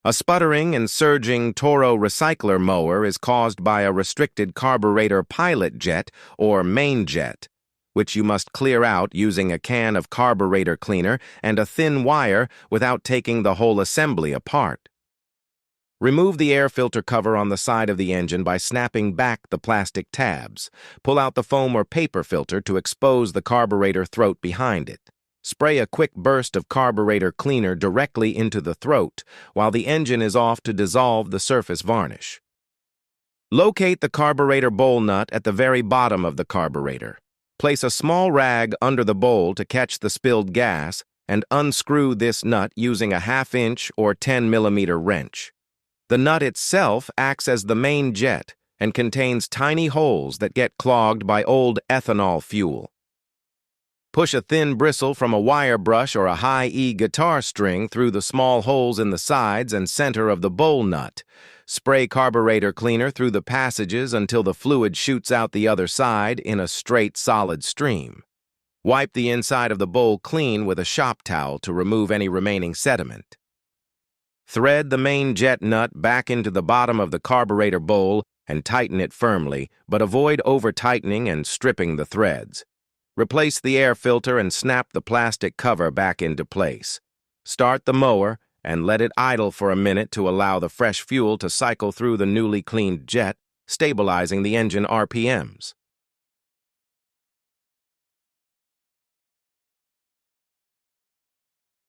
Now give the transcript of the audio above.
A sputtering and surging Toro Recycler mower is caused by a restricted carburetor pilot jet or main jet, which you must clear out using a can of carburetor cleaner and a thin wire without taking the whole assembly apart. Remove the air filter cover on the side of the engine by snapping back the plastic tabs. Pull out the foam or paper filter to expose the carburetor throat behind it. Spray a quick burst of carburetor cleaner directly into the throat while the engine is off to dissolve the surface varnish. Locate the carburetor bowl nut at the very bottom of the carburetor. Place a small rag under the bowl to catch the spilled gas and unscrew this nut using a 1/2-inch or 10-millimeter wrench. The nut itself acts as the main jet and contains tiny holes that get clogged by old ethanol fuel. Push a thin bristle from a wire brush or a high-E guitar string through the small holes in the sides and center of the bowl nut. Spray carburetor cleaner through the passages until the fluid shoots out the other side in a straight, solid stream. Wipe the inside of the bowl clean with a shop towel to remove any remaining sediment. Thread the main jet nut back into the bottom of the carburetor bowl and tighten it firmly, but avoid over-tightening and stripping the threads. Replace the air filter and snap the plastic cover back into place. Start the mower and let it idle for a minute to allow the fresh fuel to cycle through the newly cleaned jet, stabilizing the engine RPMs.